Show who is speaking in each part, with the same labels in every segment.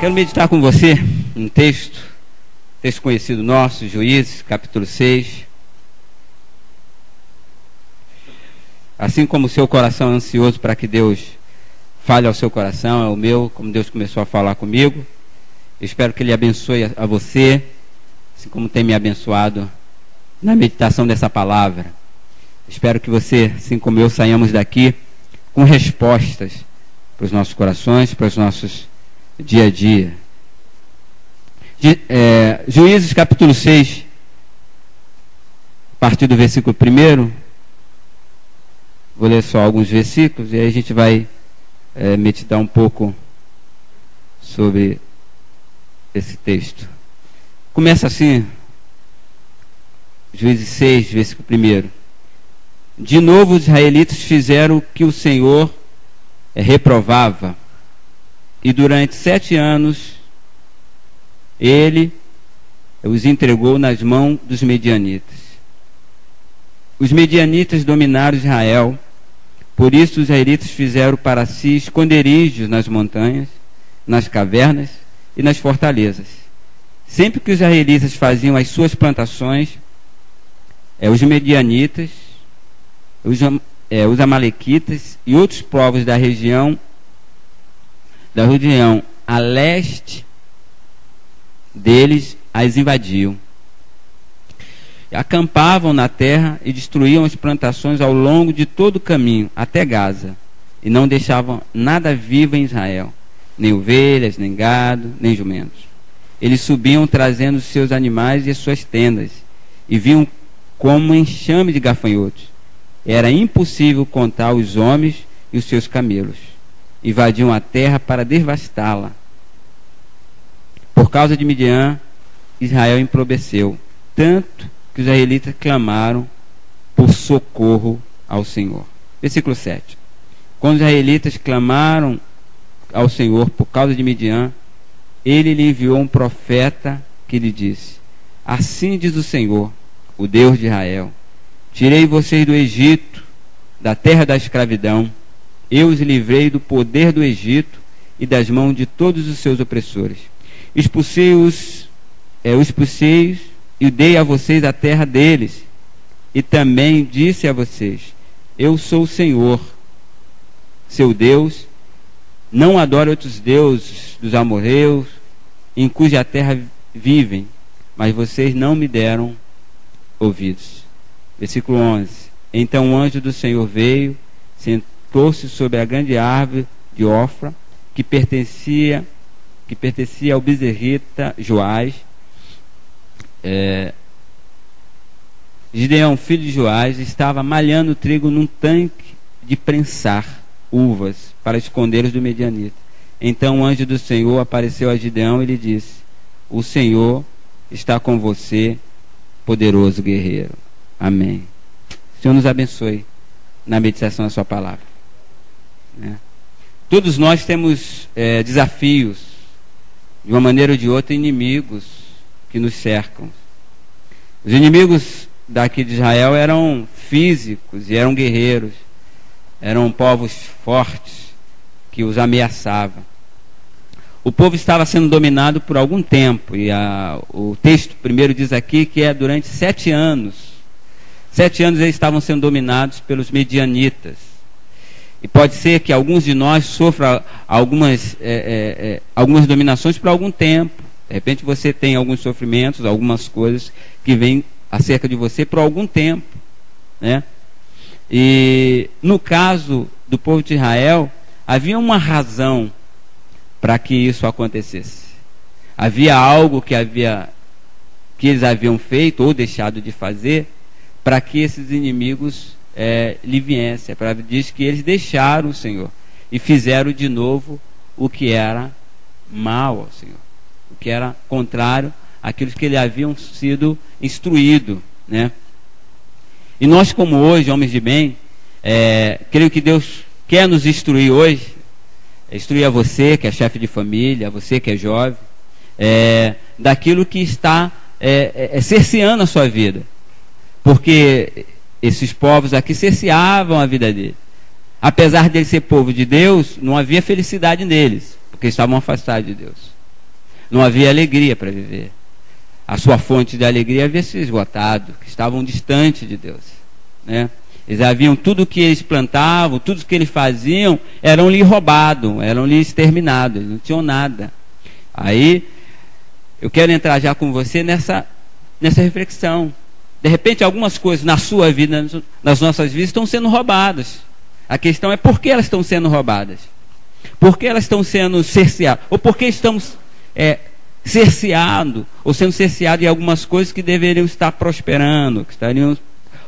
Speaker 1: Quero meditar com você um texto conhecido nosso, Juízes, capítulo 6. Assim como o seu coração é ansioso para que Deus fale ao seu coração, é o meu, como Deus começou a falar comigo. Eu espero que Ele abençoe a você, assim como tem me abençoado na meditação dessa palavra. Espero que você, assim como eu, saiamos daqui com respostas para os nossos corações, para os nossos dia a dia. Juízes capítulo 6, a partir do versículo 1, vou ler só alguns versículos e aí a gente vai meditar um pouco sobre esse texto. Começa assim, Juízes 6, versículo 1. De novo os israelitas fizeram o que o Senhor reprovava, e durante 7 anos Ele os entregou nas mãos dos medianitas. Os medianitas dominaram Israel, por isso os israelitas fizeram para si esconderijos nas montanhas, nas cavernas e nas fortalezas. Sempre que os israelitas faziam as suas plantações, os medianitas, os amalequitas e outros povos da região a leste deles as invadiam. Acampavam na terra e destruíam as plantações ao longo de todo o caminho, até Gaza, e não deixavam nada vivo em Israel, nem ovelhas, nem gado, nem jumentos. Eles subiam trazendo seus animais e as suas tendas, e vinham como um enxame de gafanhotos. Era impossível contar os homens e os seus camelos. Invadiam a terra para devastá-la. Por causa de Midian, Israel empobreceu, tanto que os israelitas clamaram por socorro ao Senhor. Versículo 7. Quando os israelitas clamaram ao Senhor por causa de Midian, Ele lhe enviou um profeta que lhe disse: assim diz o Senhor, o Deus de Israel: tirei vocês do Egito, da terra da escravidão. Eu os livrei do poder do Egito e das mãos de todos os seus opressores. Expulsei-os e dei a vocês a terra deles. E também disse a vocês: eu sou o Senhor, seu Deus. Não adore outros deuses dos amorreus, em cuja terra vivem, mas vocês não me deram ouvidos. Versículo 11. Então o anjo do Senhor veio, sentou-se sobre a grande árvore de Ofra, que pertencia ao bezerrita Joás. Gideão, filho de Joás, estava malhando trigo num tanque de prensar uvas para esconder-os do medianita. Então o anjo do Senhor apareceu a Gideão e lhe disse: o Senhor está com você, poderoso guerreiro. Amém. O Senhor nos abençoe na meditação da sua palavra. Todos nós temos desafios, de uma maneira ou de outra, inimigos que nos cercam. Os inimigos daqui de Israel eram físicos e eram guerreiros, eram povos fortes que os ameaçavam. O povo estava sendo dominado por algum tempo, e o texto primeiro diz aqui que durante 7 anos. 7 anos eles estavam sendo dominados pelos medianitas. E pode ser que alguns de nós sofram algumas dominações por algum tempo. De repente você tem alguns sofrimentos, algumas coisas que vêm acerca de você por algum tempo, né? E no caso do povo de Israel, havia uma razão para que isso acontecesse. Havia algo que eles haviam feito ou deixado de fazer para que esses inimigos lhe viessem. Diz que eles deixaram o Senhor e fizeram de novo o que era mal ao Senhor, o que era contrário àquilo que eles haviam sido instruídos, né? E nós, como hoje, homens de bem, creio que Deus quer nos instruir hoje, instruir a você que é chefe de família, a você que é jovem, daquilo que está cerceando a sua vida, porque esses povos aqui cerceavam a vida deles. Apesar de eles ser povo de Deus, não havia felicidade neles, porque estavam afastados de Deus. não havia alegria para viver. A sua fonte de alegria havia se esgotado, que estavam distantes de Deus, né? Eles haviam tudo que eles plantavam, tudo que eles faziam, eram-lhe roubado, eram-lhe exterminados, eles não tinham nada. Aí, eu quero entrar já com você nessa reflexão. De repente, algumas coisas na sua vida, nas nossas vidas, estão sendo roubadas. A questão é por que elas estão sendo roubadas? Por que elas estão sendo cerceadas? Ou por que estamos cerceados, ou sendo cerceados em algumas coisas que deveriam estar prosperando,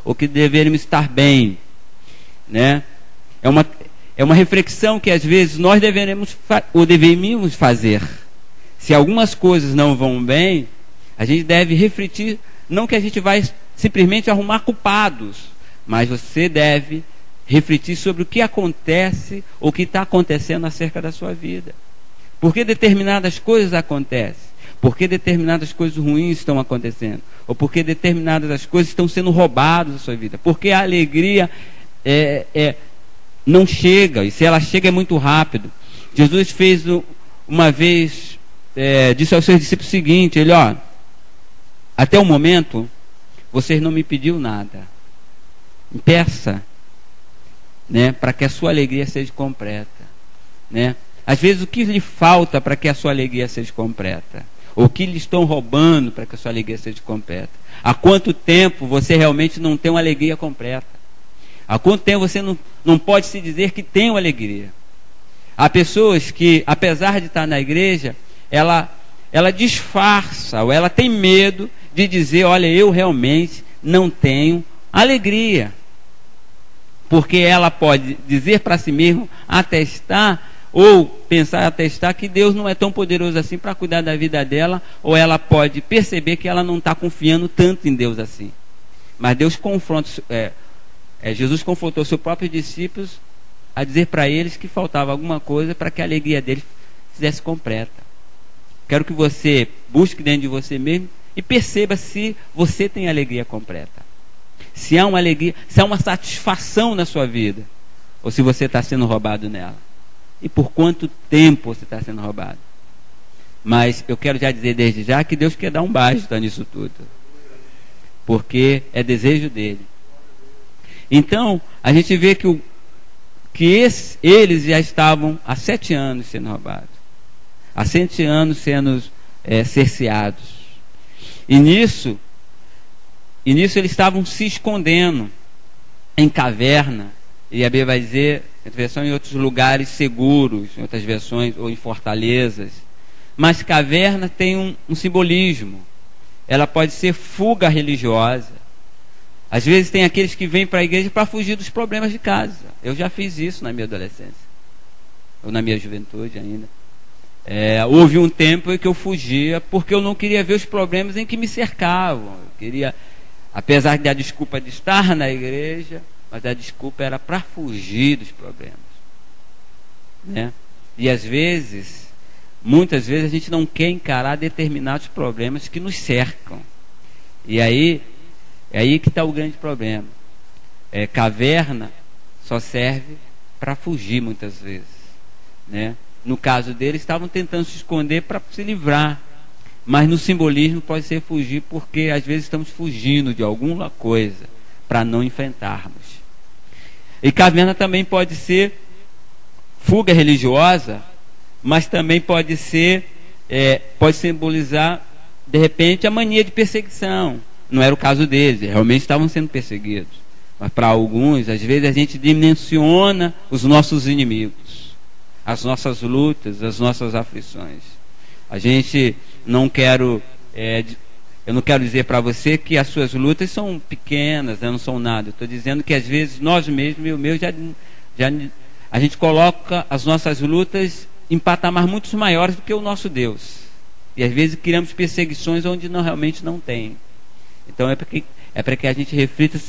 Speaker 1: ou que deveriam estar bem, né? É uma reflexão que às vezes nós deveríamos fazer. Se algumas coisas não vão bem, a gente deve refletir, não que a gente vai simplesmente arrumar culpados, mas você deve refletir sobre o que acontece, ou o que está acontecendo acerca da sua vida. Por que determinadas coisas acontecem? Por que determinadas coisas ruins estão acontecendo? Ou por que determinadas coisas estão sendo roubadas da sua vida? Porque a alegria não chega, e se ela chega é muito rápido. Jesus fez uma vez, disse aos seus discípulos o seguinte, ele, até o momento, vocês não me pediram nada. Peça, né, para que a sua alegria seja completa, né? Às vezes o que lhe falta para que a sua alegria seja completa? Ou o que lhe estão roubando para que a sua alegria seja completa? Há quanto tempo você realmente não tem uma alegria completa? Há quanto tempo você não pode se dizer que tem uma alegria? Há pessoas que, apesar de estar na igreja, ela disfarça, ou ela tem medo de dizer, olha, eu realmente não tenho alegria. Porque ela pode dizer para si mesma, atestar, ou pensar, atestar que Deus não é tão poderoso assim para cuidar da vida dela, ou ela pode perceber que ela não está confiando tanto em Deus assim. Mas Deus confronta, Jesus confrontou seus próprios discípulos a dizer para eles que faltava alguma coisa para que a alegria deles fizesse completa. Quero que você busque dentro de você mesmo e perceba se você tem alegria completa. Se há uma alegria, se há uma satisfação na sua vida, ou se você está sendo roubado nela. E por quanto tempo você está sendo roubado. Mas eu quero já dizer desde já que Deus quer dar um basta nisso tudo. Porque é desejo dele. Então, a gente vê que eles já estavam há 7 anos sendo roubados. Há 7 anos sendo cerceados. E nisso eles estavam se escondendo em caverna, e a Bíblia vai dizer, versão em outros lugares seguros, em outras versões, ou em fortalezas. Mas caverna tem um simbolismo. Ela pode ser fuga religiosa. Às vezes tem aqueles que vêm para a igreja para fugir dos problemas de casa. Eu já fiz isso na minha adolescência, ou na minha juventude ainda. Houve um tempo em que eu fugia porque eu não queria ver os problemas em que me cercavam. Eu queria, apesar da desculpa de estar na igreja, mas a desculpa era para fugir dos problemas, né? E às vezes, muitas vezes a gente não quer encarar determinados problemas que nos cercam. E aí é aí que está o grande problema. Caverna só serve para fugir muitas vezes, né? No caso deles, estavam tentando se esconder para se livrar. Mas no simbolismo pode ser fugir, porque às vezes estamos fugindo de alguma coisa para não enfrentarmos. E caverna também pode ser fuga religiosa, mas também pode simbolizar, de repente, a mania de perseguição. Não era o caso deles, realmente estavam sendo perseguidos. Mas para alguns, às vezes a gente dimensiona os nossos inimigos, as nossas lutas, as nossas aflições. A gente não quero, eu não quero dizer para você que as suas lutas são pequenas, né, não são nada. Eu estou dizendo que às vezes nós mesmos, a gente coloca as nossas lutas em patamares muito maiores do que o nosso Deus. E às vezes criamos perseguições onde realmente não tem. Então é para que a gente reflita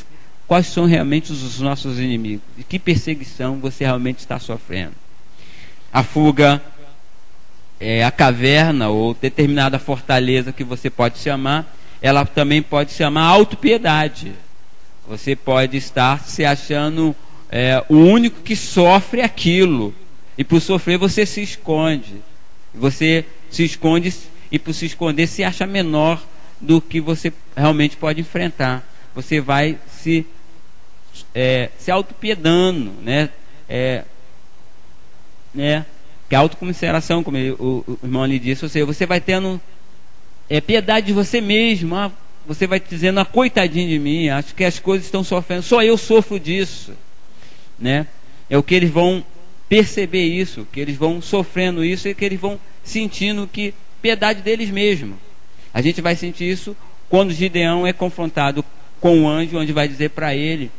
Speaker 1: quais são realmente os nossos inimigos. E que perseguição você realmente está sofrendo. A fuga, a caverna ou determinada fortaleza que você pode chamar, ela também pode chamar autopiedade. Você pode estar se achando o único que sofre aquilo. E por sofrer você se esconde. Você se esconde e por se esconder se acha menor do que você realmente pode enfrentar. Você vai se autopiedando, né? Que a autocomiseração, como o irmão ali disse, ou seja, você vai tendo piedade de você mesmo. Você vai dizendo, coitadinho de mim, acho que as coisas estão sofrendo, só eu sofro disso, né? É o que eles vão perceber isso, que eles vão sofrendo isso e que eles vão sentindo que piedade deles mesmos. A gente vai sentir isso quando Gideão é confrontado com o anjo, onde vai dizer para ele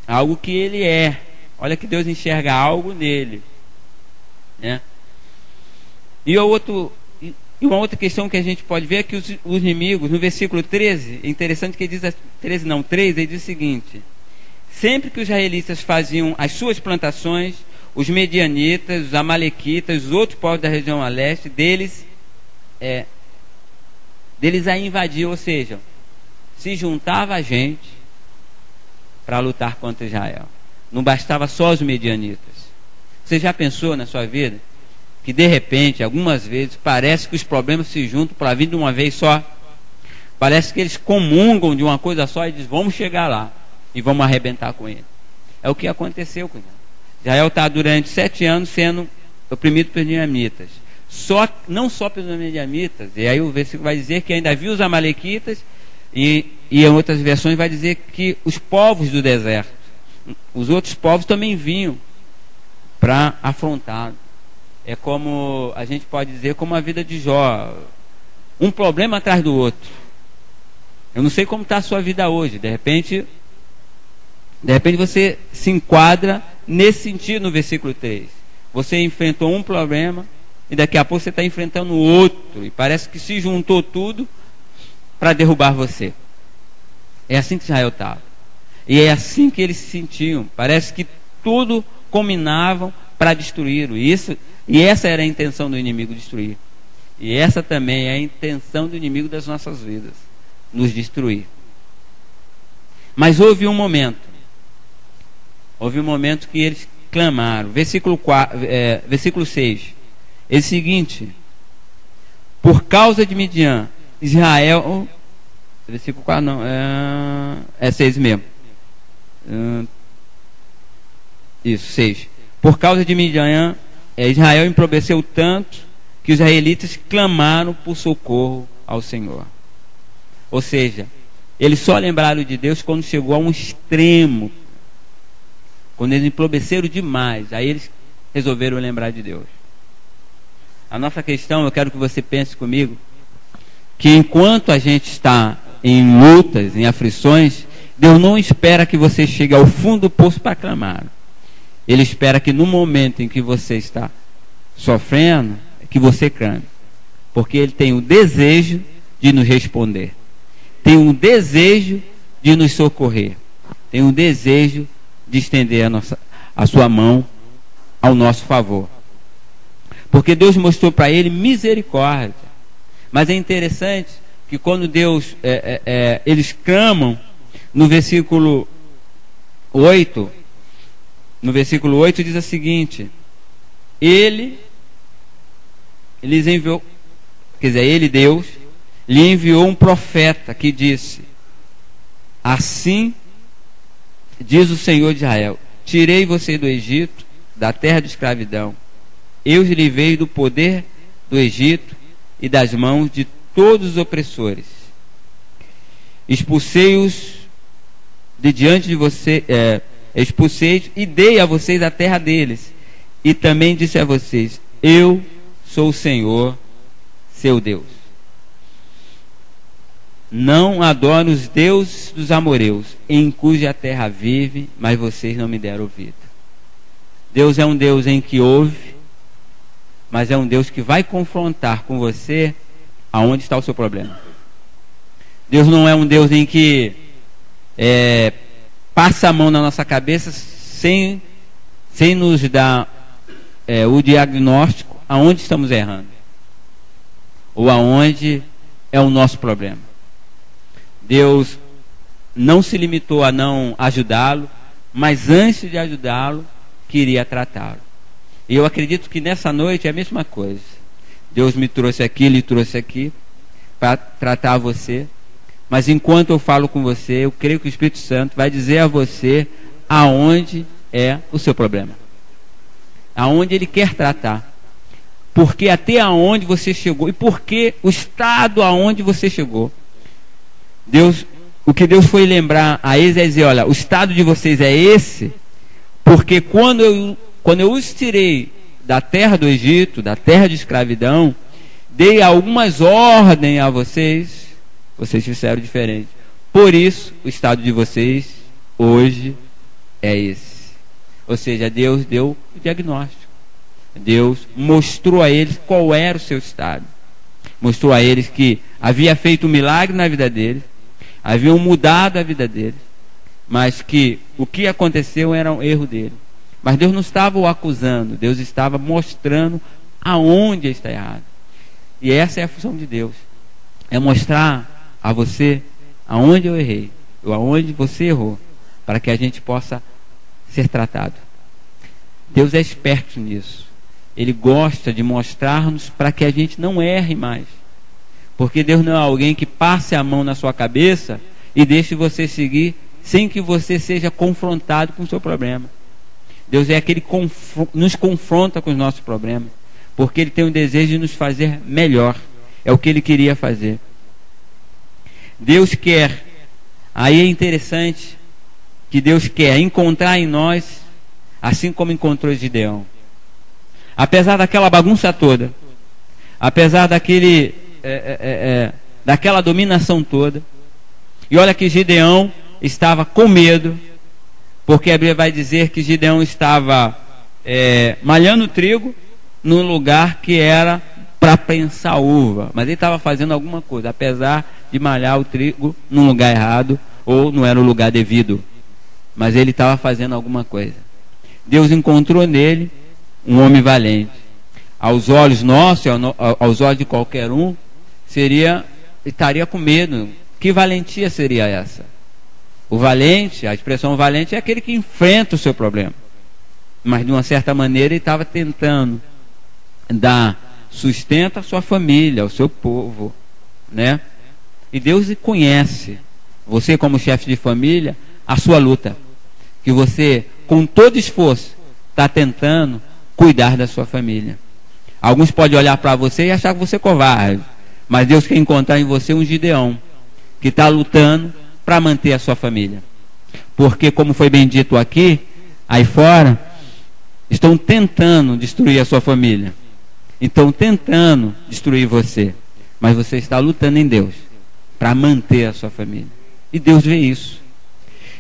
Speaker 1: algo que ele é. Olha que Deus enxerga algo nele, né? E uma outra questão que a gente pode ver é que os inimigos, no versículo 13, é interessante que ele diz, 13 não, 3, ele diz o seguinte: sempre que os israelitas faziam as suas plantações, os medianitas, os amalequitas, os outros povos da região a leste, deles a invadiam, ou seja, se juntava a gente para lutar contra Israel. Não bastava só os medianitas. Você já pensou na sua vida que de repente, algumas vezes, parece que os problemas se juntam para vir de uma vez só? Parece que eles comungam de uma coisa só e dizem, vamos chegar lá e vamos arrebentar com ele. É o que aconteceu com Israel. Israel está durante 7 anos sendo oprimido pelos midianitas. Não só pelos midianitas, e aí o versículo vai dizer que ainda havia os amalequitas, e em outras versões vai dizer que os povos do deserto, os outros povos também vinham para afrontá-lo. É como a gente pode dizer, como a vida de Jó, um problema atrás do outro. Eu não sei como está a sua vida hoje. De repente você se enquadra nesse sentido no versículo 3. Você enfrentou um problema e daqui a pouco você está enfrentando outro, e parece que se juntou tudo para derrubar você. É assim que Israel estava, e é assim que eles se sentiam. Parece que tudo combinavam para destruí-lo. E essa era a intenção do inimigo, destruir. E essa também é a intenção do inimigo das nossas vidas, nos destruir. Mas houve um momento que eles clamaram. Versículo 6. É o seguinte: por causa de Midian, Israel... Versículo 4 não, é 6 mesmo. Isso, 6. Por causa de Midian, Israel empobreceu tanto que os israelitas clamaram por socorro ao Senhor. Ou seja, eles só lembraram de Deus quando chegou a um extremo, quando eles empobreceram demais. Aí eles resolveram lembrar de Deus. A nossa questão, eu quero que você pense comigo, que enquanto a gente está em lutas, em aflições, Deus não espera que você chegue ao fundo do poço para clamar. Ele espera que no momento em que você está sofrendo, que você clame. Porque Ele tem o desejo de nos responder. Tem um desejo de nos socorrer. Tem um desejo de estender a sua mão ao nosso favor. Porque Deus mostrou para ele misericórdia. Mas é interessante que quando Deus, eles clamam, no versículo 8, diz o seguinte: Ele enviou, quer dizer, Ele, Deus, lhe enviou um profeta que disse: assim diz o Senhor de Israel, tirei você do Egito, da terra de escravidão. Eu os livrei do poder do Egito e das mãos de todos os opressores. Expulsei-os de diante de você, expulsei-os e dei a vocês a terra deles. E também disse a vocês: eu sou o Senhor, seu Deus. Não adoro os deuses dos amoreus, em cuja terra vive, mas vocês não me deram ouvido. Deus é um Deus em que ouve, mas é um Deus que vai confrontar com você aonde está o seu problema. Deus não é um Deus em que passa a mão na nossa cabeça sem nos dar o diagnóstico aonde estamos errando, ou aonde é o nosso problema. Deus não se limitou a não ajudá-lo, mas antes de ajudá-lo, queria tratá-lo. E eu acredito que nessa noite é a mesma coisa. Deus me trouxe aqui, lhe trouxe aqui, para tratar você. Mas enquanto eu falo com você, eu creio que o Espírito Santo vai dizer a você aonde é o seu problema, aonde Ele quer tratar, porque até aonde você chegou e porque o estado aonde você chegou. O que Deus foi lembrar a eles é dizer: olha, o estado de vocês é esse, porque quando eu os tirei da terra do Egito, da terra de escravidão, dei algumas ordens a vocês, vocês fizeram diferente. Por isso, o estado de vocês hoje é esse. Ou seja, Deus deu o diagnóstico. Deus mostrou a eles qual era o seu estado. Mostrou a eles que havia feito um milagre na vida deles, haviam mudado a vida deles, mas que o que aconteceu era um erro dele. Mas Deus não estava o acusando, Deus estava mostrando aonde está errado. E essa é a função de Deus, é mostrar a você aonde eu errei, ou aonde você errou, para que a gente possa ser tratado. Deus é esperto nisso. Ele gosta de mostrar-nos para que a gente não erre mais. Porque Deus não é alguém que passe a mão na sua cabeça e deixe você seguir sem que você seja confrontado com o seu problema. Deus é aquele que nos confronta com os nossos problemas, porque Ele tem o desejo de nos fazer melhor. É o que Ele queria fazer. Deus quer, aí é interessante que Deus quer encontrar em nós, assim como encontrou Gideão. Apesar daquela bagunça toda, apesar daquela dominação toda, e olha que Gideão estava com medo, porque a Bíblia vai dizer que Gideão estava malhando trigo num lugar que era para prensar uva, mas ele estava fazendo alguma coisa, apesar de malhar o trigo num lugar errado, ou não era o lugar devido, mas ele estava fazendo alguma coisa. Deus encontrou nele um homem valente. Aos olhos nossos, aos olhos de qualquer um, estaria com medo. Que valentia seria essa? O valente, a expressão valente é aquele que enfrenta o seu problema, mas de uma certa maneira ele estava tentando dar sustento à sua família, ao seu povo, né? E Deus conhece você, como chefe de família, a sua luta, que você com todo esforço está tentando cuidar da sua família. Alguns podem olhar para você e achar que você é covarde, mas Deus quer encontrar em você um Gideão que está lutando para manter a sua família, porque, como foi bem dito aqui, aí fora estão tentando destruir a sua família, estão tentando destruir você, mas você está lutando em Deus para manter a sua família, e Deus vê isso.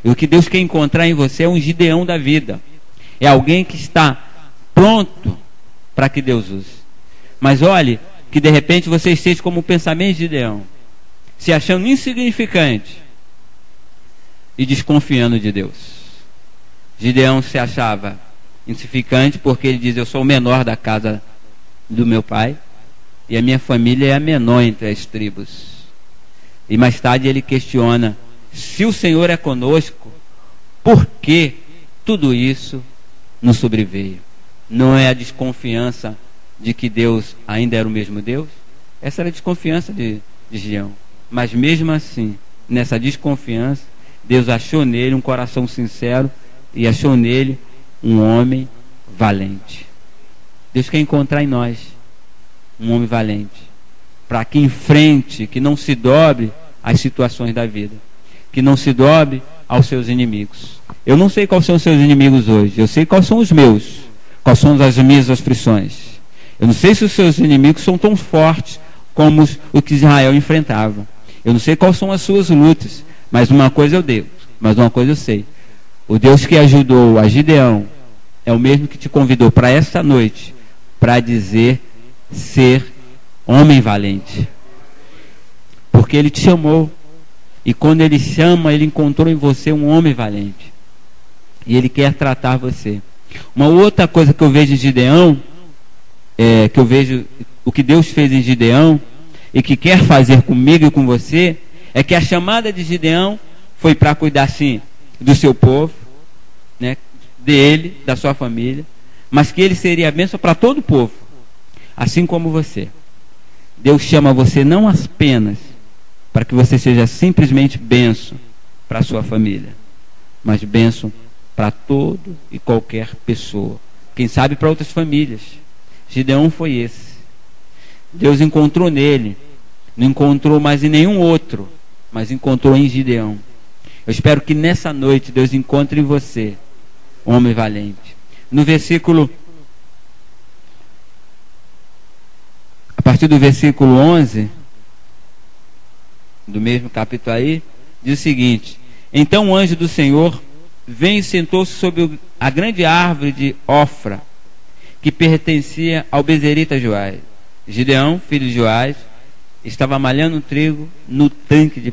Speaker 1: E o que Deus quer encontrar em você é um Gideão da vida, é alguém que está pronto para que Deus use. Mas olhe, que de repente você esteja como o pensamento de Gideão, se achando insignificante e desconfiando de Deus. Gideão se achava insignificante porque ele diz: eu sou o menor da casa do meu pai e a minha família é a menor entre as tribos. E mais tarde ele questiona: se o Senhor é conosco, por que tudo isso nos sobreveio? Não é a desconfiança de que Deus ainda era o mesmo Deus? Essa era a desconfiança de Gideão. Mas mesmo assim, nessa desconfiança, Deus achou nele um coração sincero e achou nele um homem valente. Deus quer encontrar em nós um homem valente, para que enfrente, que não se dobre às situações da vida, que não se dobre aos seus inimigos. Eu não sei quais são os seus inimigos hoje, eu sei quais são os meus, quais são as minhas aflições. Eu não sei se os seus inimigos são tão fortes como os que Israel enfrentava. Eu não sei quais são as suas lutas, mas uma coisa eu devo, mas uma coisa eu sei: o Deus que ajudou a Gideão é o mesmo que te convidou para esta noite, para dizer ser homem valente, porque Ele te chamou, e quando Ele chama, Ele encontrou em você um homem valente, e Ele quer tratar você. Uma outra coisa que eu vejo em Gideão, que eu vejo o que Deus fez em Gideão e que quer fazer comigo e com você, é que a chamada de Gideão foi para cuidar sim do seu povo, né, dele, da sua família, mas que ele seria bênção para todo o povo, assim como você. Deus chama você não apenas para que você seja simplesmente bênção para a sua família, mas bênção para todo e qualquer pessoa. Quem sabe para outras famílias. Gideão foi esse. Deus encontrou nele, não encontrou mais em nenhum outro, mas encontrou em Gideão. Eu espero que nessa noite Deus encontre em você um homem valente. No versículo, a partir do versículo 11 do mesmo capítulo aí, diz o seguinte: então o anjo do Senhor veio e sentou-se sobre a grande árvore de Ofra, que pertencia ao bezerita Joás. Gideão, filho de Joás, estava malhando trigo no tanque de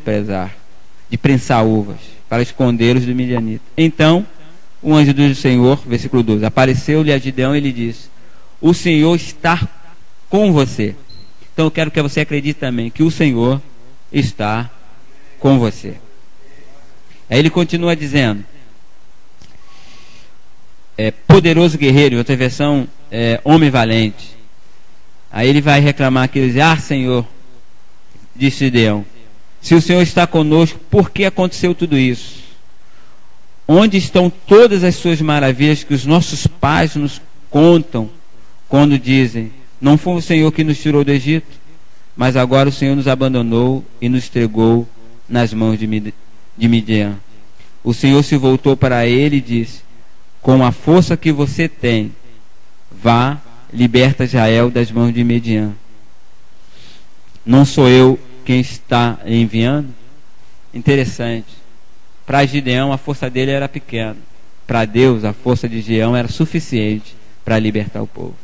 Speaker 1: prensar uvas, para escondê-los do midianita. Então o anjo do Senhor, versículo 12, apareceu-lhe a Gideão e lhe disse: o Senhor está com você. Então eu quero que você acredite também que o Senhor está com você. Aí ele continua dizendo, poderoso guerreiro, em outra versão, homem valente. Aí ele vai reclamar aqui, ele diz: ah, Senhor, disse Gideão, se o Senhor está conosco, por que aconteceu tudo isso? Onde estão todas as suas maravilhas que os nossos pais nos contam quando dizem: não foi o Senhor que nos tirou do Egito, mas agora o Senhor nos abandonou e nos entregou nas mãos de Midian. O Senhor se voltou para ele e disse: com a força que você tem, vá, liberta Israel das mãos de Midian. Não sou eu quem está enviando? Interessante. Para Gideão a força dele era pequena. Para Deus a força de Gideão era suficiente para libertar o povo.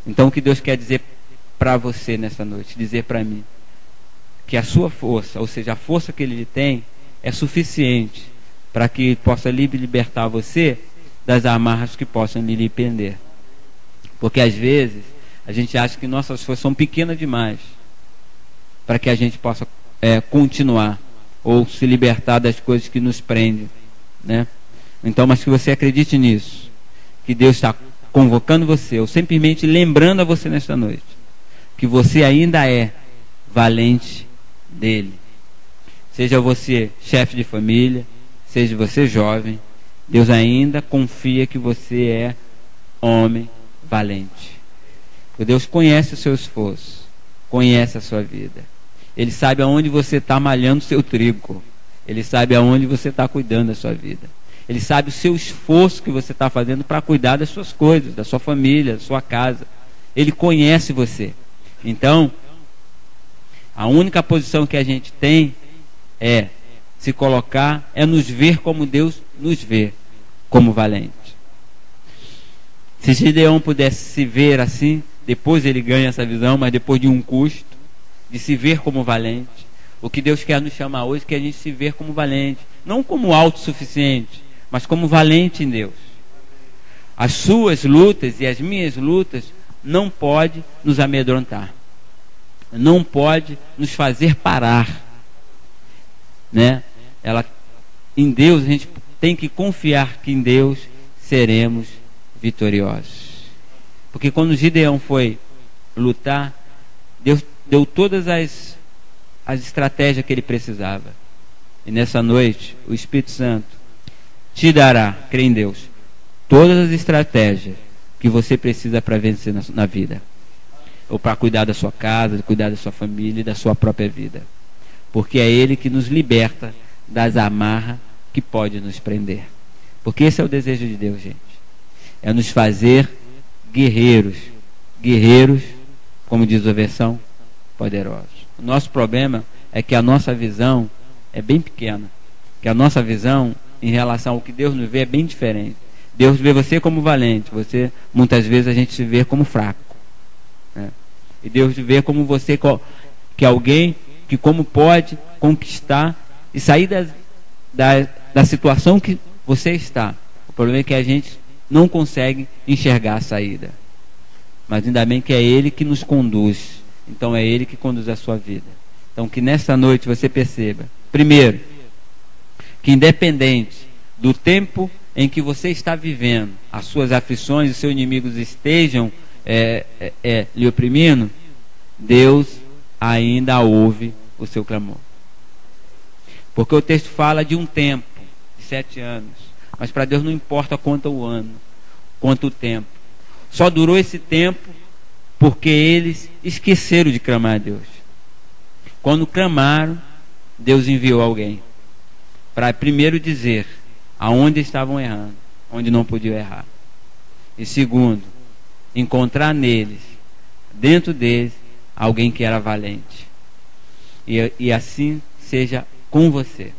Speaker 1: Então o que Deus quer dizer para você nessa noite, dizer para mim, que a sua força, ou seja, a força que ele tem, é suficiente para que ele possa libertar você das amarras que possam lhe prender. Porque às vezes a gente acha que nossas forças são pequenas demais para que a gente possa continuar ou se libertar das coisas que nos prendem, né? Então, mas que você acredite nisso, que Deus está convocando você, ou simplesmente lembrando a você nesta noite, que você ainda é valente dele. Seja você chefe de família, seja você jovem, Deus ainda confia que você é homem valente. Porque Deus conhece o seu esforço, conhece a sua vida. Ele sabe aonde você está malhando o seu trigo. Ele sabe aonde você está cuidando da sua vida. Ele sabe o seu esforço que você está fazendo para cuidar das suas coisas, da sua família, da sua casa. Ele conhece você. Então, a única posição que a gente tem é se colocar, é nos ver como Deus nos vê, como valente. Se Gideão pudesse se ver assim, depois ele ganha essa visão, mas depois de um custo, de se ver como valente. O que Deus quer nos chamar hoje é que a gente se ver como valente, não como autossuficiente, mas como valente em Deus. As suas lutas e as minhas lutas não podem nos amedrontar, não pode nos fazer parar, né? Em Deus a gente tem que confiar que em Deus seremos vitoriosos. Porque quando Gideão foi lutar, Deus deu todas as estratégias que ele precisava. E nessa noite o Espírito Santo te dará, crê em Deus, todas as estratégias que você precisa para vencer na vida, ou para cuidar da sua casa, cuidar da sua família e da sua própria vida. Porque é Ele que nos liberta das amarras que pode nos prender. Porque esse é o desejo de Deus, gente. É nos fazer guerreiros, como diz a versão, poderosos. O nosso problema é que a nossa visão é bem pequena, que a nossa visão em relação ao que Deus nos vê é bem diferente. Deus vê você como valente, muitas vezes a gente se vê como fraco, né? E Deus vê como você, que alguém que como pode conquistar e sair da situação que você está. O problema é que a gente não consegue enxergar a saída, mas ainda bem que é Ele que nos conduz. Então é Ele que conduz a sua vida. Então que nesta noite você perceba, primeiro, que independente do tempo em que você está vivendo, as suas aflições e seus inimigos estejam lhe oprimindo, Deus ainda ouve o seu clamor. Porque o texto fala de um tempo, de 7 anos. Mas para Deus não importa quanto o ano, quanto o tempo. Só durou esse tempo porque eles esqueceram de clamar a Deus. Quando clamaram, Deus enviou alguém para primeiro dizer aonde estavam errando, onde não podiam errar. E segundo, encontrar neles, dentro deles, alguém que era valente. E assim seja com você.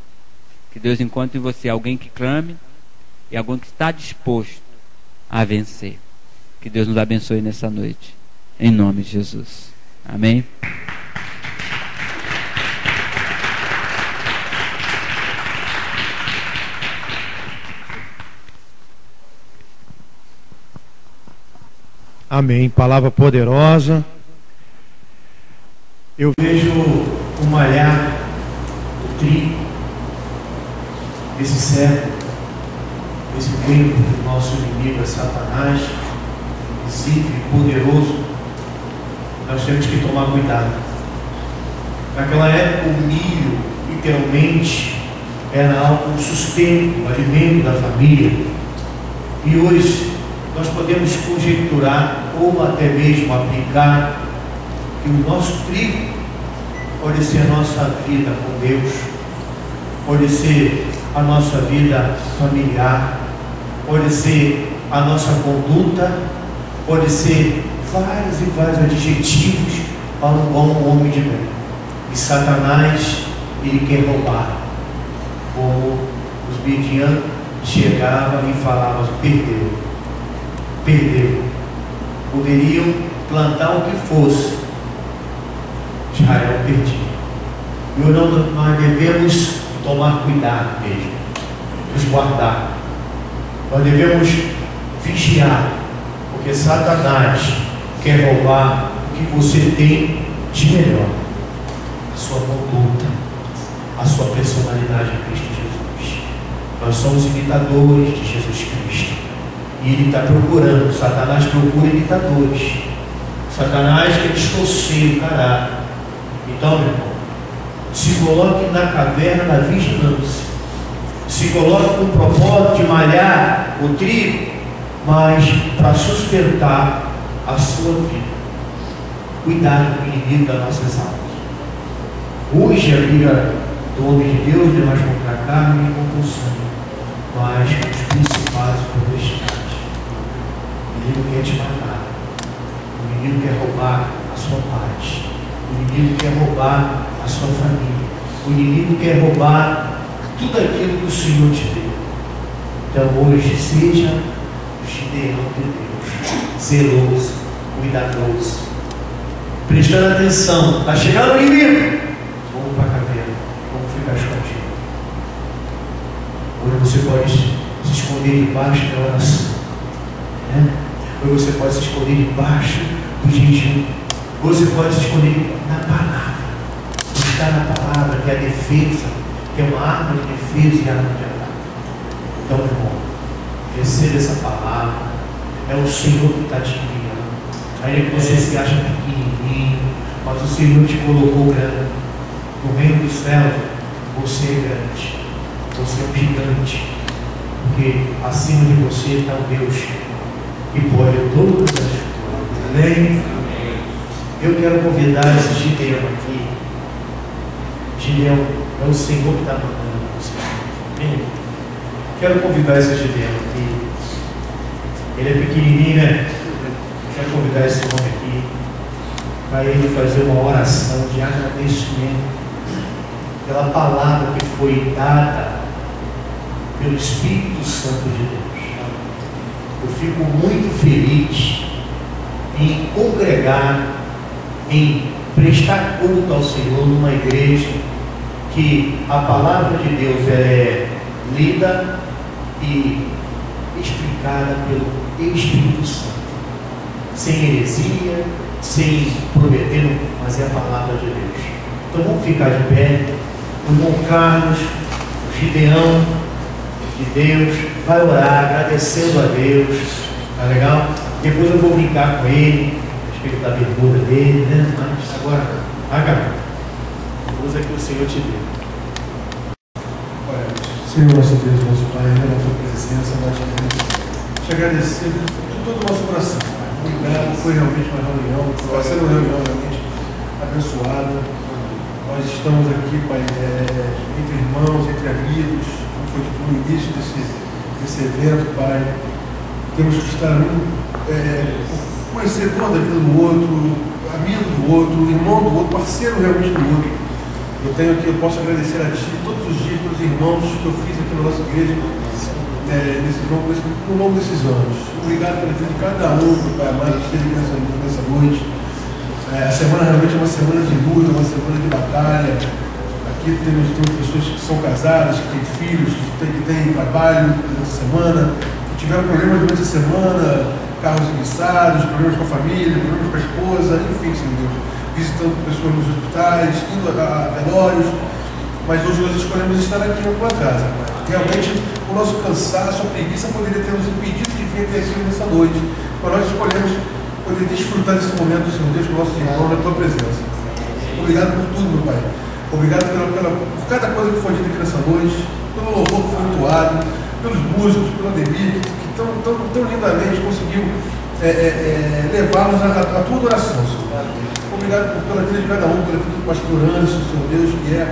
Speaker 1: Que Deus encontre em você alguém que clame e alguém que está disposto a vencer. Que Deus nos abençoe nessa noite. Em nome de Jesus. Amém.
Speaker 2: Amém. Palavra poderosa. Eu vejo o malhar do trigo desse século, esse tempo do nosso inimigo é Satanás, invisível e poderoso. Nós temos que tomar cuidado. Naquela época, o milho, literalmente, era algo sustento, o alimento da família. E hoje, nós podemos conjecturar ou até mesmo aplicar que o nosso trigo pode ser a nossa vida com Deus, pode ser a nossa vida familiar, pode ser a nossa conduta, pode ser vários e vários adjetivos para um bom homem de bem. E Satanás, ele quer roubar, como os midianos chegavam e falavam: perdeu. Poderiam plantar o que fosse, Israel perdia. E nós devemos tomar cuidado mesmo, nos guardar. Nós devemos vigiar, porque Satanás quer roubar o que você tem de melhor: a sua conduta, a sua personalidade em Cristo Jesus. Nós somos imitadores de Jesus Cristo. E ele está procurando, Satanás procura imitadores. Satanás quer distorcer o caráter. Então, meu irmão, se coloque na caverna da vigilância. Se coloque com o propósito de malhar o trigo, mas para sustentar a sua vida. Cuidado com o inimigo das nossas almas. Hoje a briga do homem de Deus não é mais contra a carne nem contra o sangue, mas com os principais e potestades. O inimigo quer te matar. O inimigo quer roubar a sua paz. O inimigo quer roubar a sua família. O inimigo quer roubar tudo aquilo que o Senhor te deu. Então hoje seja o Gideão de Deus, zeloso, cuidadoso, prestando atenção. Está chegando o inimigo, vamos para a caverna, vamos ficar escondido. Hoje você pode se esconder debaixo da oração, né? Ou você pode se esconder debaixo do jejum. Ou você pode se esconder na palavra. Buscar na palavra, que é a defesa, que é uma arma de defesa e arma de ataque. Então, meu irmão, receba essa palavra. É o Senhor que está te enviando. Ainda que você se acha pequenininho, mas o Senhor te colocou grande. No reino do céu, você é grande. Você é um gigante. Porque acima de você está o Deus que pode todas as coisas. Amém? Eu quero convidar esse Gideão aqui. Gideão é o Senhor que está mandando você. Amém? Quero convidar esse Gideão aqui. Ele é pequenininho, né? Quero convidar esse homem aqui para ele fazer uma oração de agradecimento pela palavra que foi dada pelo Espírito Santo de Deus. Eu fico muito feliz em congregar, em prestar culto ao Senhor numa igreja que a palavra de Deus é lida e explicada pelo Espírito Santo, sem heresia, sem prometer, mas é a palavra de Deus. Então vamos ficar de pé. O irmão Carlos, o Gideão de Deus, vai orar agradecendo a Deus. Tá legal? Depois eu vou brincar com ele, respeito da bermuda dele, né? Mas agora, Gabi, usa que o Senhor te dê.
Speaker 3: Senhor, nosso Deus, nosso Pai, na tua presença, nós queremos te agradecer de todo o nosso coração. Obrigado, foi realmente uma reunião, vai ser uma reunião realmente abençoada. Nós estamos aqui, Pai, entre irmãos, entre amigos, como foi dito no início desse evento, Pai. Temos que estar conhecedor da vida do outro, amigo do outro, irmão do outro, parceiro realmente do outro. Eu posso agradecer a Ti todos os dias pelos irmãos que eu fiz aqui na nossa igreja no longo desses anos. Obrigado pela vida de cada um, Pai amado, que esteve nessa noite. A semana realmente é uma semana de luta, uma semana de batalha. Aqui temos pessoas que são casadas, que têm filhos, que têm trabalho nessa semana, que tiveram problemas durante a semana, carros enguiçados, problemas com a família, problemas com a esposa, enfim, Senhor Deus, visitando pessoas nos hospitais, indo a velórios, mas hoje nós escolhemos estar aqui na tua casa. Realmente, o nosso cansaço, a preguiça poderia ter nos impedido de vir até aqui nessa noite, mas nós escolhemos poder desfrutar desse momento, Senhor Deus, com o nosso irmão na tua presença. Obrigado por tudo, meu Pai. Obrigado por cada coisa que foi dita aqui nessa noite, pelo louvor que foi entoado, pelos músicos, pelo Ademir, que tão lindamente conseguiu levar-nos à tua adoração, Senhor. Obrigado pela vida de cada um, pela vida do pastor Anderson, Senhor Deus, que é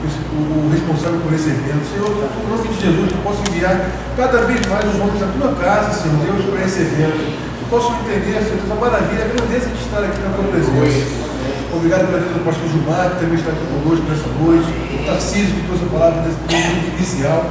Speaker 3: o responsável por esse evento. Senhor, em nome de Jesus, que eu possa enviar cada vez mais os homens da tua casa, Senhor Deus, para esse evento. Que possam entender, Senhor Deus, a maravilha, a grandeza de estar aqui na tua presença. Obrigado pela vida do pastor Gilmar, que também está aqui conosco nessa noite. O Tarcísio, que trouxe a palavra inicial.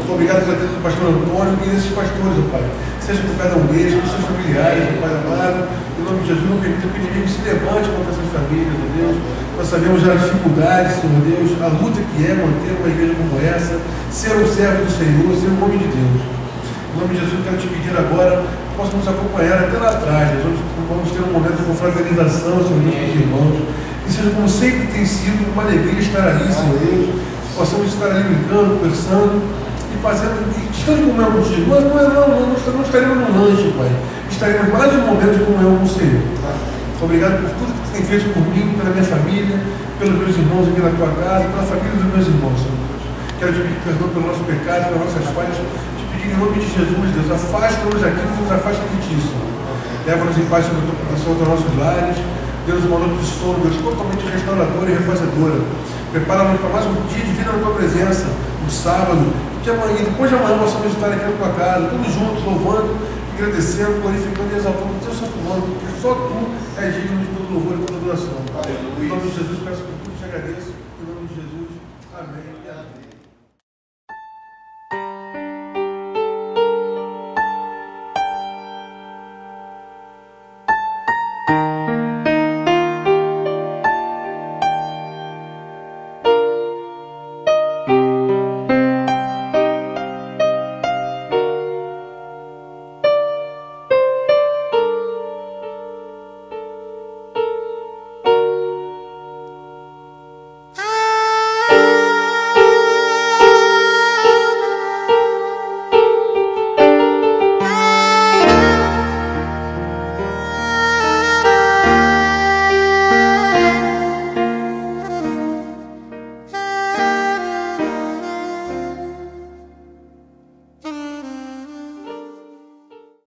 Speaker 3: Obrigado pela vida do pastor Antônio e desses pastores, ó Pai. Seja por cada um deles, por seus familiares, ó Pai amado. Em nome de Jesus, não permita que o inimigo se levante contra essas famílias, ó Deus. Nós sabemos já as dificuldades, Senhor Deus, a luta que é manter uma igreja como essa, ser um servo do Senhor, ser um homem de Deus. Em nome de Jesus, eu quero te pedir agora que possa nos acompanhar até lá atrás. Nós vamos ter um momento de confraternização, Senhor Deus, com os irmãos. Que seja como sempre tem sido, uma alegria estar ali, Senhor Deus. Possamos estar ali brincando, conversando e fazendo, estando em comunhão contigo. Mas não estaremos num lanche, Pai. Estaremos mais um momento de comunhão com o Senhor. Obrigado por tudo que tu tem feito por mim, pela minha família, pelos meus irmãos aqui na tua casa, pela família dos meus irmãos, Senhor Deus. Quero te pedir perdão pelo nosso pecado, pelas nossas falhas. Te pedir em nome de Jesus, Deus, afasta-nos daquilo que nos afasta de ti, Senhor. Leva-nos em paz sobre a tua proteção dos nossos lares. Deus, uma noite de sono, Deus, totalmente restauradora e refazedora. Prepara-nos para mais um dia de vida na tua presença, no sábado, e que amanhã, depois de amanhã, possamos estar aqui na tua casa, todos juntos, louvando, agradecendo, glorificando e exaltando o teu santo nome, porque só tu és digno de todo louvor e toda adoração. Em nome de Jesus, peço por tudo e te agradeço.